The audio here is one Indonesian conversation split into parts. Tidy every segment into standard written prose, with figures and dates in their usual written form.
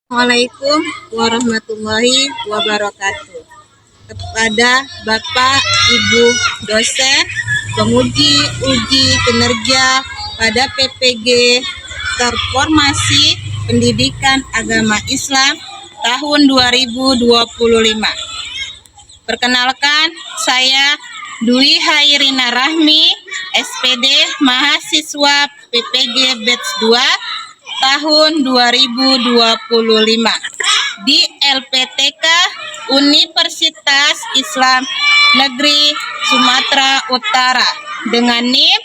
Assalamualaikum warahmatullahi wabarakatuh. Kepada Bapak, Ibu dosen, penguji uji kinerja pada PPG Terformasi Pendidikan Agama Islam tahun 2025. Perkenalkan, saya Dwi Hairina Rahmi, SPD mahasiswa PPG Batch 2 tahun 2025 di LPTK Universitas Islam Negeri Sumatera Utara dengan NIM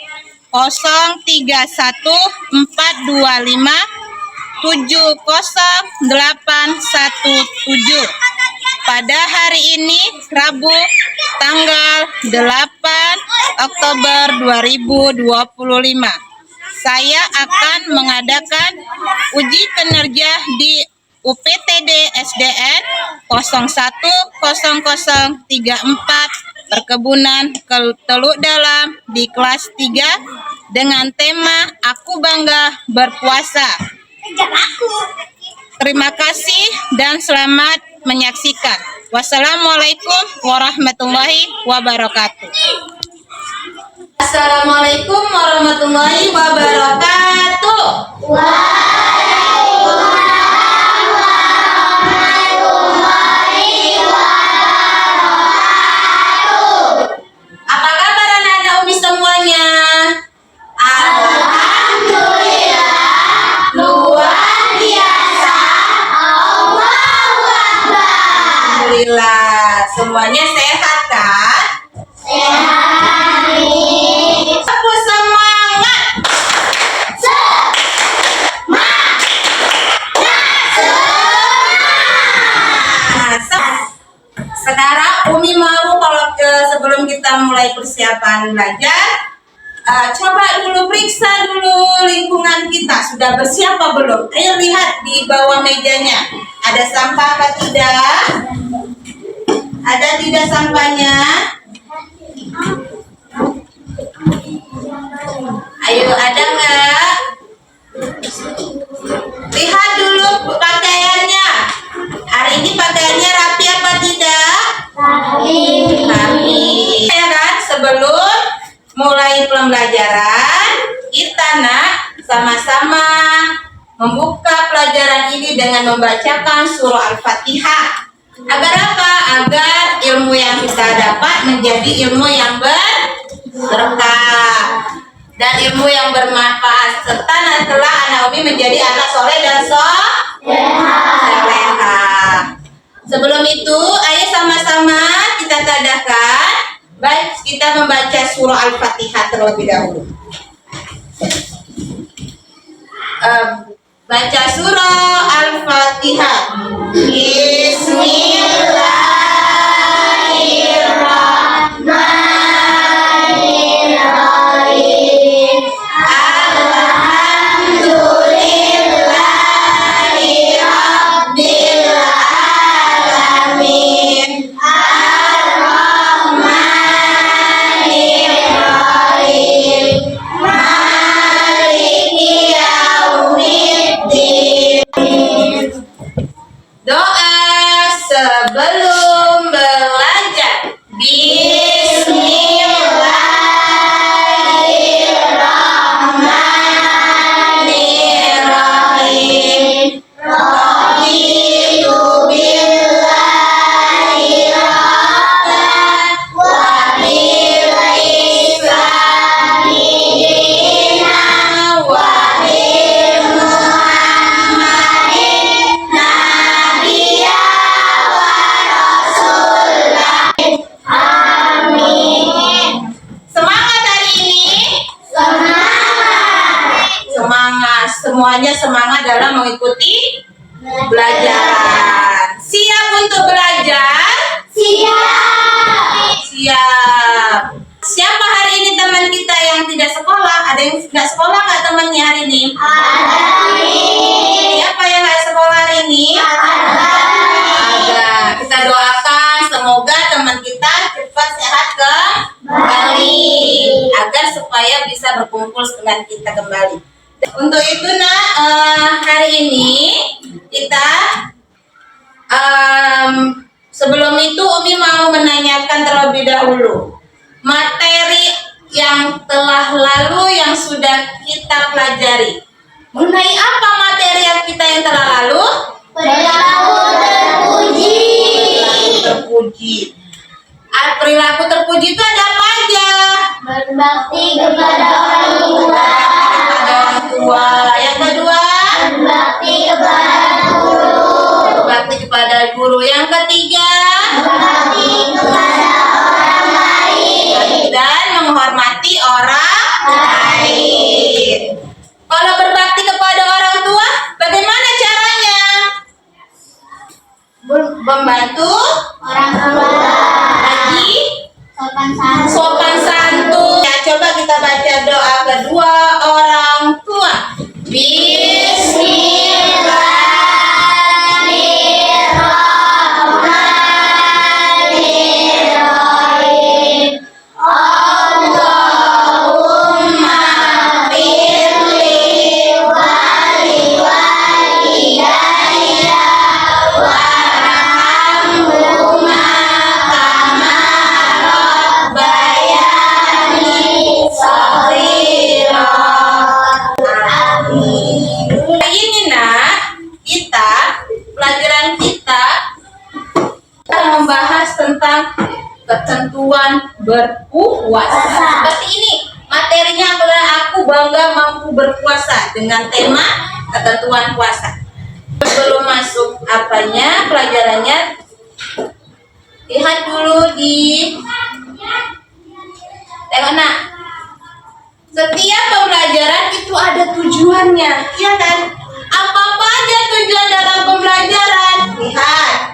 031425700817 pada hari ini Rabu tanggal 8 Oktober 2025. Saya akan mengadakan uji kinerja di UPTD SDN 010034 Perkebunan Teluk Dalam di kelas 3 dengan tema Aku Bangga Berpuasa. Terima kasih dan selamat menyaksikan. Wassalamualaikum warahmatullahi wabarakatuh. Assalamualaikum warahmatullahi wabarakatuh. Waalaikumsalam warahmatullahi wabarakatuh. Apa kabar anak-anak Umi semuanya? Alhamdulillah, luar biasa. Allahu Akbar. Alhamdulillah, semuanya sehat kan? Sehat. Sekarang Umi mau sebelum kita mulai persiapan belajar, coba dulu periksa dulu lingkungan kita sudah bersih apa belum. Ayo lihat di bawah mejanya, ada sampah apa tidak? Ada tidak sampahnya? Ayo, ada nggak? Lihat dulu pakaiannya. Hari ini pakaiannya rapi apa tidak? Rapi. Ya kan? Sebelum mulai pembelajaran, kita sama-sama membuka pelajaran ini dengan membacakan surah Al-Fatihah. Agar apa? Agar ilmu yang kita dapat menjadi ilmu yang berkah dan ilmu yang bermanfaat, serta nantilah anak Umi menjadi anak soleh dan solehah. Sebelum itu, ayo sama-sama kita tadakan. Baik, kita membaca surah Al-Fatihah terlebih dahulu. Baca surah Al-Fatihah. Bismillahirrahmanirrahim. Doa sebelum belajar. Bismillahirrahmanirrahim. Raditu billahi rabban wa bil islami dinan wa bil Muhammadin nabiyya wa rasulah. Amin. Semangat hari ini. Semangat, semuanya semangat dalam mengikuti belajaran. Siap untuk belajar? Siap. Siap. Siapa hari ini teman kita yang tidak sekolah? Ada yang tidak sekolah nggak temannya hari ini? Ada. Siapa yang nggak sekolah hari ini? Ada. Kita doakan semoga teman kita cepat sehat kembali, agar supaya bisa berkumpul dengan kita kembali. Untuk itu hari ini kita sebelum itu Umi mau menanyakan terlebih dahulu materi yang telah lalu yang sudah kita pelajari. Mengenai apa materi yang telah lalu? Perilaku terpuji. Terpuji. Perilaku terpuji itu ada apa aja? Berbakti kepada orang tua. Kepada orang tua. Yang kedua? Berbakti kepada guru. Berbakti kepada guru. Yang ketiga? Berbakti kepada orang lain. Dan menghormati orang lain. Kalau berbakti kepada orang tua, bagaimana caranya? Membantu Orang tua. lagi Sopan santun. sopan santun. Ya, coba kita baca doa kedua orang tua. Bismillahirrahmanirrahim. Allahumma firli waliwalidayya warhamhuma kama rabbayani shaghira. Amin. Hari ini pelajaran kita akan membahas tentang ketentuan berpuasa. Seperti ini, materinya adalah aku bangga mampu berpuasa dengan tema ketentuan puasa. Sebelum masuk pelajarannya, lihat dulu tengok nak. Setiap pembelajaran itu ada tujuannya, iya kan? Apa aja tujuan dalam pembelajaran? Lihat.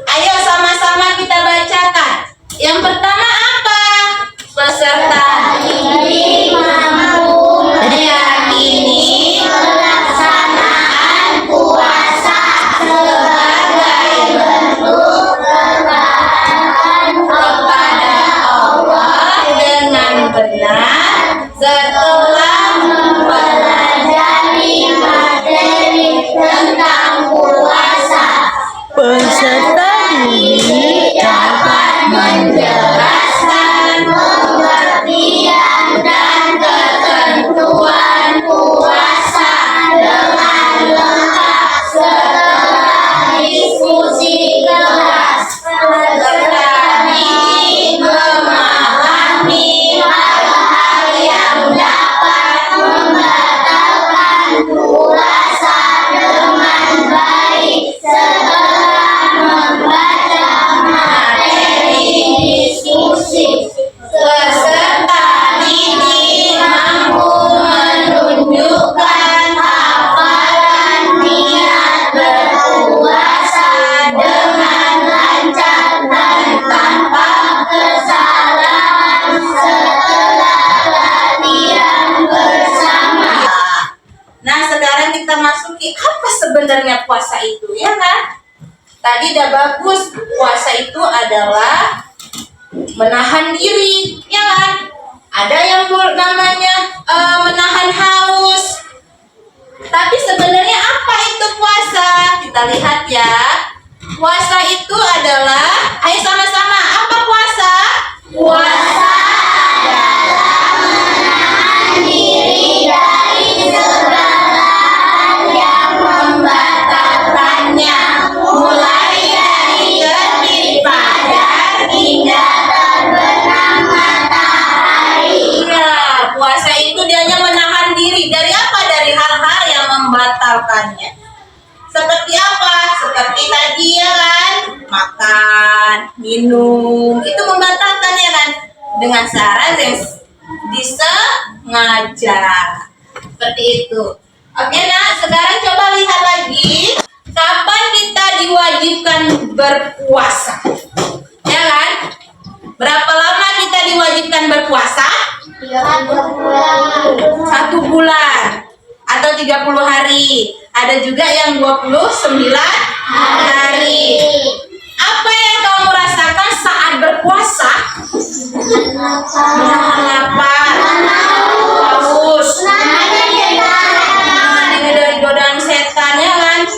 Ayo sama-sama kita bacakan. Yang pertama apa? Peserta Ini mampu meyakini pelaksanaan puasa sebagai bentuk ketaatan kepada Allah dengan benar setelah mempelajari materi tentang puasa. Peserta didik Dapat menjelaskan pengertian dan ketentuan puasa dengan lengkap setelah diskusi kelas. Peserta didik memahami hal-hal yang dapat membatalkan puasa dengan baik setelah membaca materi diskusi. Peserta didik mampu menunjukkan hafalan niat berpuasa dengan lancar dan tanpa kesalahan setelah latihan bersama. Nah, sekarang kita masuki apa sebenarnya puasa itu, ya kan? Tadi udah bagus, puasa itu adalah menahan diri, ya kan? Ada yang namanya menahan haus. Tapi sebenarnya apa itu puasa? Kita lihat ya. Puasa itu adalah, ayo sama-sama, apa puasa? Puasa adalah menahan diri dari segala hal yang membatalkannya, mulai dari terbit fajar hingga terbenam matahari. Iya, puasa itu dianya menahan diri dari apa? Dari hal-hal yang membatalkannya. Seperti apa? Seperti tadi ya kan, makan, minum, itu membatalkan ya kan, dengan cara yang disengaja. Seperti itu. Oke nah, sekarang coba lihat lagi, kapan kita diwajibkan berpuasa? Ya kan? Berapa lama kita diwajibkan berpuasa? 1 bulan atau 30 hari. Ada juga yang 29 hari. Apa yang kamu rasakan saat berpuasa? Menahan lapar, haus, dari godaan setan, ya kan?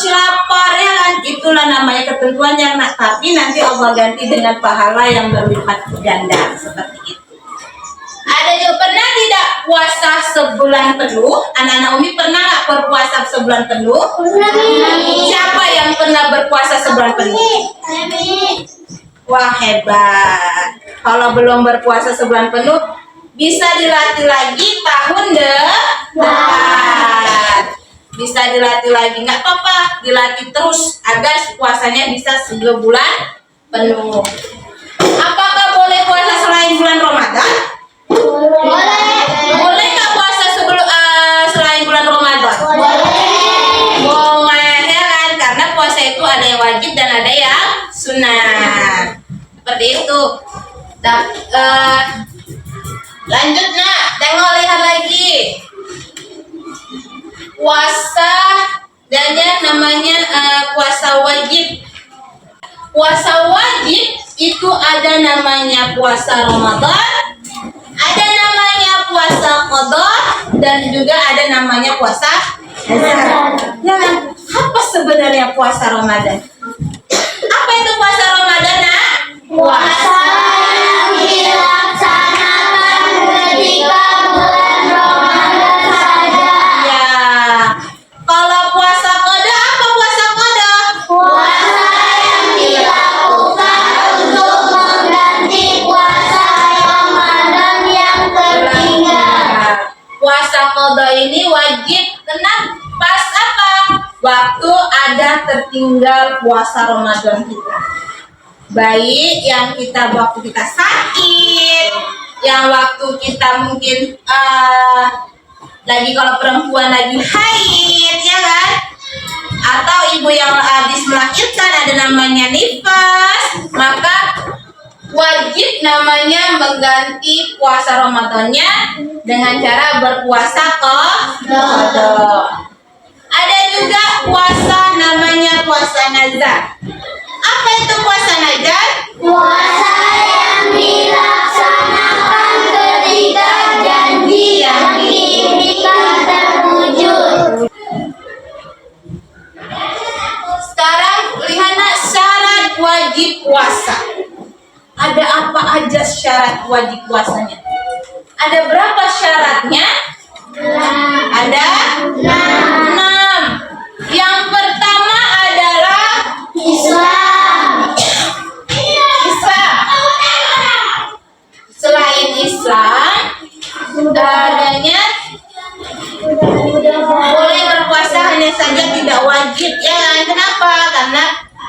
terus lapar ya kan, itulah namanya ketentuannya nak. Tapi nanti Allah ganti dengan pahala yang berlipat ganda seperti itu. Ada juga pernah tidak puasa sebulan penuh? Anak-anak Umi pernah nggak berpuasa sebulan penuh? Siapa yang pernah berpuasa sebulan penuh? Wah, hebat. Kalau belum berpuasa sebulan penuh, bisa dilatih lagi tahun depan. Bisa dilatih lagi, nggak apa-apa, dilatih terus agar puasanya bisa 3 bulan penuh. Apakah boleh puasa selain bulan Ramadan? Boleh nggak puasa selain bulan Ramadan? Boleh ya kan, karena puasa itu ada yang wajib dan ada yang sunnah. Seperti itu. Lanjut nak, tengok lihat lagi. Puasa dan yang namanya puasa wajib. Puasa wajib itu ada namanya puasa Ramadan, ada namanya puasa qada, dan juga ada namanya puasa Ramadan. Ya, apa sebenarnya puasa Ramadan? Apa itu puasa Ramadan, nak? Puasa yang dilaksanakan ketika bulan Ramadan saja. Ya. Kalau puasa qada, apa puasa qada? Puasa yang dilakukan untuk mengganti puasa Ramadan yang tertinggal. Puasa qada ini wajib kena pas apa? Waktu ada tertinggal puasa Ramadan kita. Baik yang waktu kita sakit, yang waktu kita mungkin lagi, kalau perempuan lagi haid ya kan, atau ibu yang habis melahirkan ada namanya nifas, maka wajib namanya mengganti puasa Ramadannya dengan cara berpuasa qada. Ada juga puasa namanya puasa nazar. Apa itu puasa nazar? Puasa yang dilaksanakan ketika janji yang diikat terwujud. Sekarang lihat nak, syarat wajib puasa. Ada apa aja syarat wajib puasanya? Ada berapa syaratnya? Ada 6. Yang pertama adalah Islam. Selain Islam, adanya boleh berpuasa hanya saja tidak wajib ya kan? Kenapa? Karena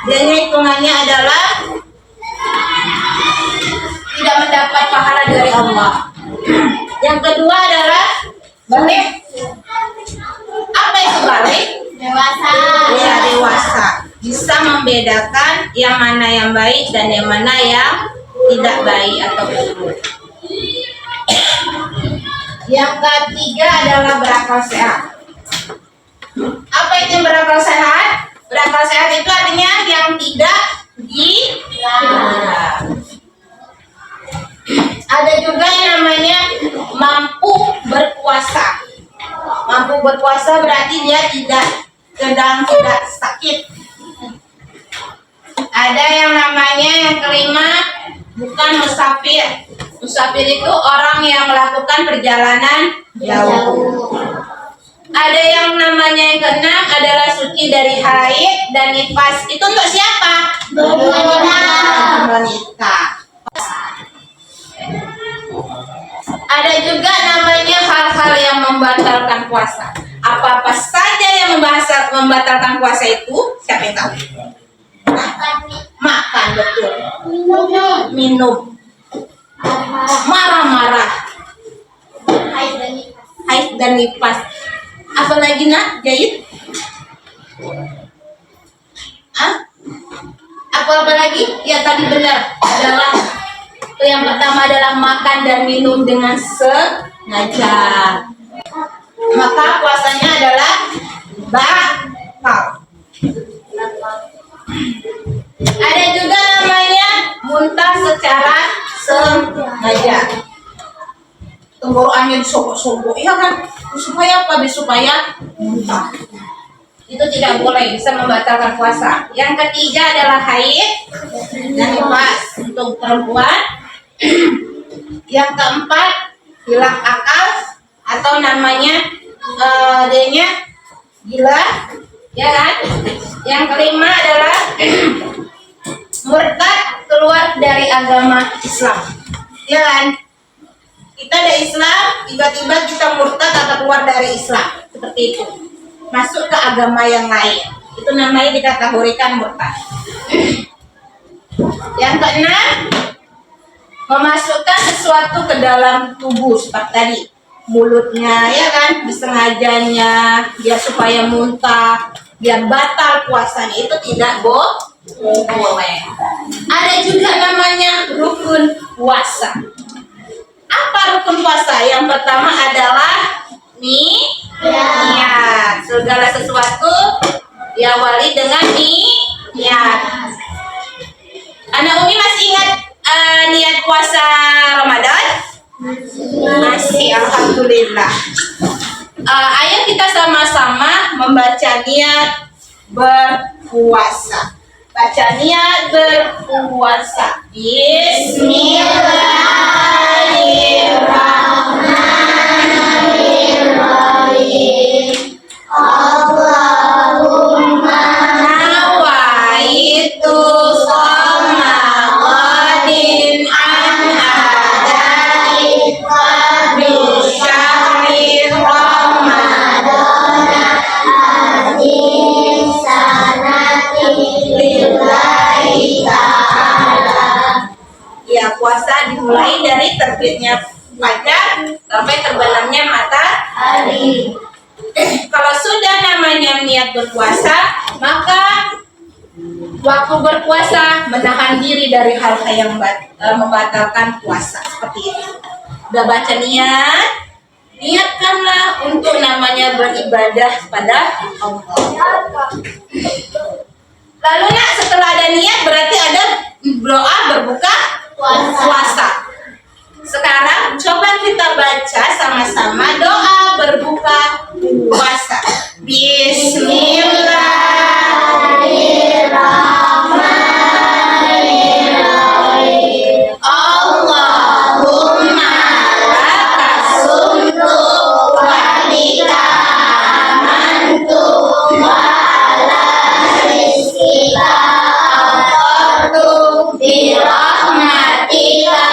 dia hitungannya adalah tidak mendapat pahala dari Allah. Yang kedua adalah balik. Apa itu balik? Dewasa. Ya, dewasa. Bisa membedakan yang mana yang baik dan yang mana yang tidak baik atau buruk. Yang ketiga adalah berakal sehat. Apa itu yang berakal sehat? Berakal sehat itu artinya yang tidak dilarang. Ada juga yang namanya mampu berpuasa. Mampu berpuasa berarti dia sedang tidak sakit. Ada yang namanya yang kelima, bukan musafir. Musafir itu orang yang melakukan perjalanan jauh. Ada yang namanya yang keenam adalah suci dari haid dan nifas. Itu untuk siapa? Wanita. Ada juga namanya hal-hal yang membatalkan puasa. Apa-apa saja yang membatalkan puasa itu, siapa yang tahu? Makan, betul. Minum. Marah-marah. Haid dan nifas. Apalagi nak, Jahit? Apa lagi? Ya tadi benar. Adalah yang pertama adalah makan dan minum dengan sengaja. Maka puasanya adalah batal. Ada juga namanya muntah secara sengaja. Tenggorokannya disogok-sogok, ya kan? Supaya apa? Supaya muntah. Itu tidak boleh, bisa membatalkan puasa. Yang ketiga adalah haid dan nifas untuk perempuan. Yang keempat, hilang akal atau namanya adanya gila, ya kan? Yang kelima adalah murtad, keluar dari agama Islam, ya kan? Kita ada Islam, tiba-tiba kita murtad atau keluar dari Islam, seperti itu. Masuk ke agama yang lain, itu namanya dikategorikan murtad. Yang keenam, memasukkan sesuatu ke dalam tubuh seperti tadi, mulutnya, ya kan, disengajanya biar supaya muntah, biar batal puasanya, itu tidak boleh. Ada juga namanya rukun puasa. Apa rukun puasa? Yang pertama adalah niat. Segala sesuatu diawali dengan niat. Anak Umi masih ingat niat puasa Ramadan? Masih, alhamdulillah. Ayo kita sama-sama membaca niat berpuasa. Baca niat berpuasa. Bismillahirrahmanirrahim. Allahumma nawaitu shoma ghadin an adai qadri syahri Ramadan Hadis sanati lillahi ta'ala. Ya, puasa dimulai dari terbitnya fajar sampai terbenamnya matahari. Kalau sudah namanya niat berpuasa, maka waktu berpuasa menahan diri dari hal-hal yang membatalkan puasa, seperti itu. Udah baca niat, niatkanlah untuk namanya beribadah pada Allah. Lalu nak, setelah ada niat berarti ada doa berbuka puasa. Sekarang coba kita baca sama-sama doa berbuka puasa. Bismillahirrahmanirrahim. Allahumma lakasumtu walika amantu wa ala rizkika atartu birahmatika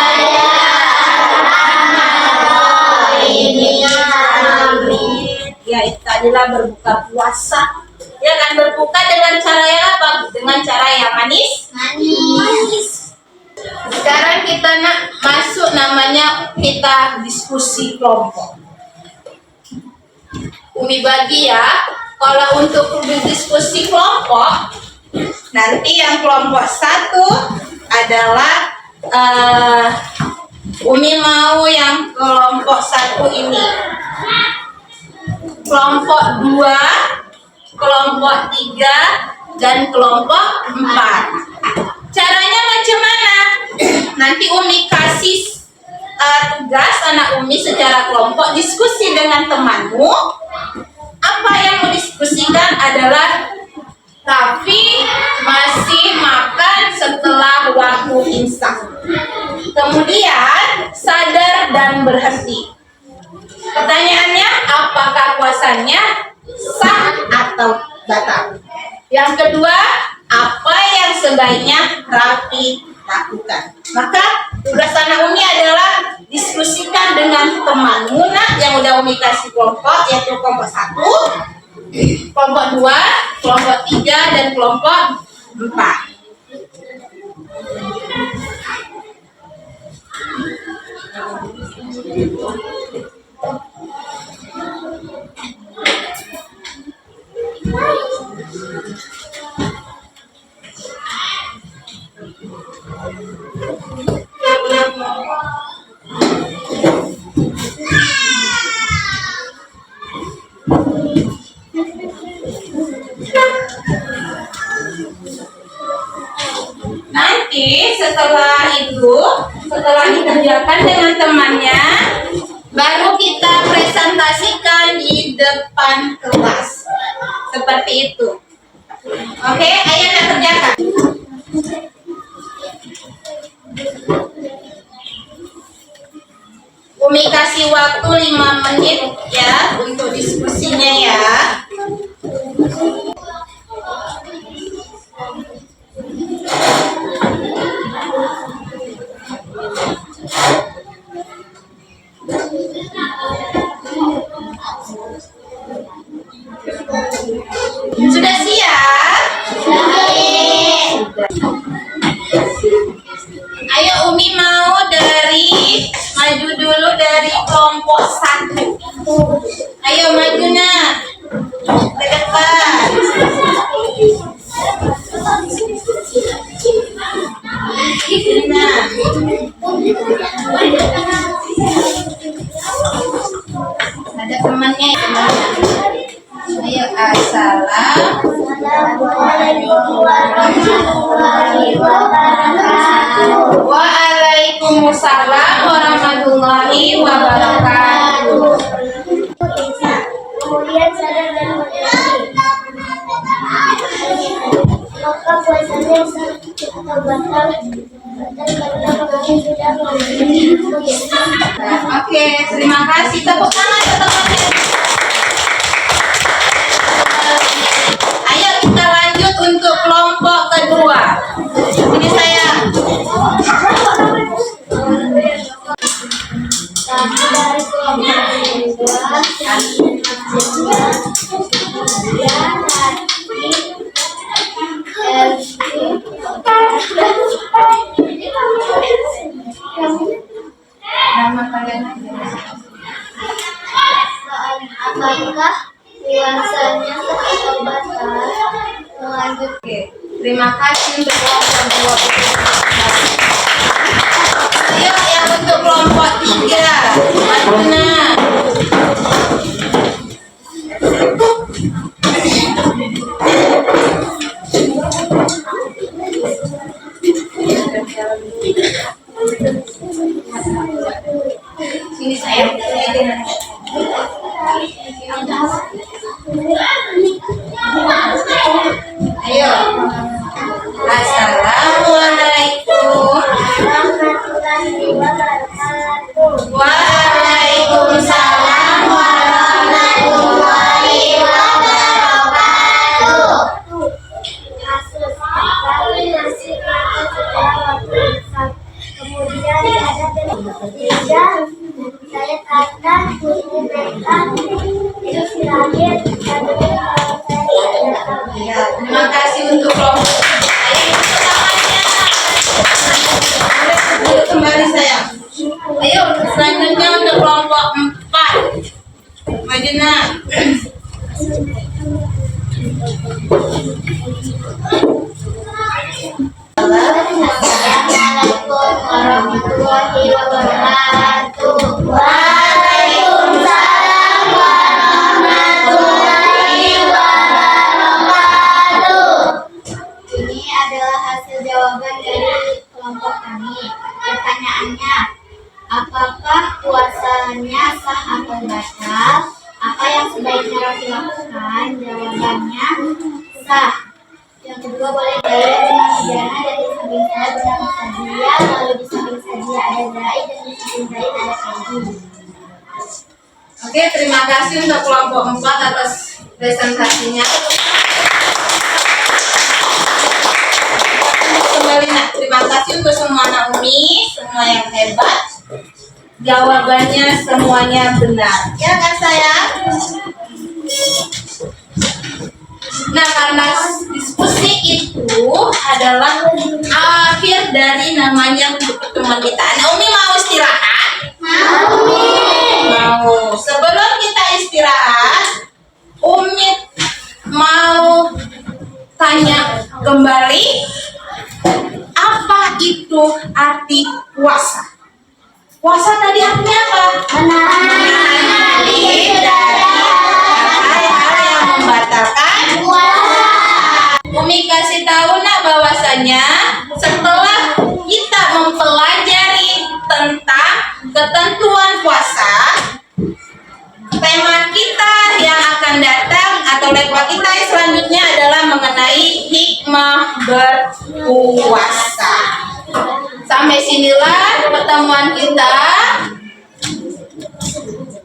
ya ya, itu adalah berbuka puasa. Ya kan, berbuka dengan cara yang apa? Dengan cara yang manis. Sekarang kita nak masuk namanya kita diskusi kelompok. Umi bagi ya, kalau untuk diskusi kelompok, nanti yang kelompok 1 adalah Umi mau yang kelompok 1 ini. Kelompok 2, kelompok 3, dan kelompok 4. Caranya macam mana? Nanti Umi kasih tugas anak Umi secara kelompok, diskusi dengan temanmu. Apa yang mau diskusikan adalah Raffi masih makan setelah waktu imsak. Kemudian sadar dan berhenti. Pertanyaannya, apakah puasanya sah atau batal? Yang kedua, apa yang sebaiknya Raffi lakukan? Maka tugas anak Umi adalah diskusikan dengan temanmu nak yang udah Umi kasih kelompok, yaitu kelompok 1, kelompok 2, kelompok 3, dan kelompok 4. Nanti setelah dikerjakan dengan temannya, baru kita presentasikan di depan kelas. seperti itu. Oke, ayo kita kerjakan. Umi kasih waktu 5 menit ya untuk diskusinya ya. Sudah siap? Ayo Umi mau maju dulu dari kelompok 1. Ayo maju nak ke depan. Nah. Ada temannya ya. Ayo Assalamualaikum warahmatullahi wabarakatuh. Waalaikumsalam warahmatullahi wabarakatuh. Kemudian sadar dan mengerti. Maka puasanya sah atau batal karena mengaku sudah memenuhi. Oke, terima kasih. Tepuk tangan ya teman-teman. Ayo kita lanjut untuk kelompok kedua. Ini saya. Kami dari kelompok kedua Nama kalian apakah puasanya sah atau batal? Lanjut. Oke, terima kasih untuk kelompok 2. Ayo yang untuk kelompok 3. Mana? Sini sayang. Ayo. Assalamualaikum warahmatullahi wabarakatuh. Waalaikumsalam warahmatullahi wabarakatuh. Kasus kami masih makan setelah waktu imsak. Kemudian ada tiga saya kata mereka itu terakhir Ya, terima kasih untuk kelompok. Ayo tepuk tangannya. Ayo kembali sayang. Ayo selanjutnya untuk kelompok 4. Maju nak. Assalamualaikum warahmatullahi wabarakatuh. Waalaikumsalam warahmatullahi wabarakatuh. Ini adalah hasil jawaban dari kelompok kami. Pertanyaannya, apakah puasanya sah atau batal? Apa yang sebaiknya Raffi lakukan? Jawabannya sah. Yang kedua, boleh daya dengan pidana dan di samping saya bernama Sadia, lalu di samping Sadia ada Zaid dan di samping Zaid ada Peggy. Oke, terima kasih untuk kelompok 4 atas presentasinya. Kembali nak, terima kasih untuk semua anak Umi, semua yang hebat. Jawabannya semuanya benar. Ya kan sayang? Nah, karena diskusi itu adalah akhir dari namanya pertemuan kita. Nah, Umi mau istirahat? Mau. Sebelum kita istirahat, Umi mau tanya kembali, apa itu arti puasa? Puasa tadi artinya apa? Menahan diri dari hal-hal yang membatalkan puasa. Umi kasih tahu nak bahwasanya setelah kita mempelajari tentang ketentuan puasa, tema kita yang akan datang atau Lekwa kita yang selanjutnya adalah mengenai hikmah berpuasa. Sampai sinilah pertemuan kita.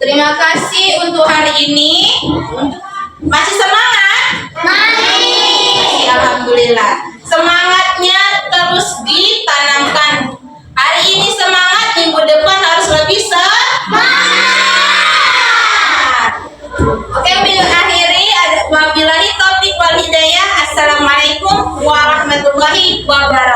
Terima kasih untuk hari ini. Masih semangat? Masih, alhamdulillah. Semangatnya terus ditanamkan. Hari ini semangat, minggu depan harus lebih semangat. Oke, bila akhiri, wabillahi taufiq wal hidayah. Assalamualaikum warahmatullahi wabarakatuh.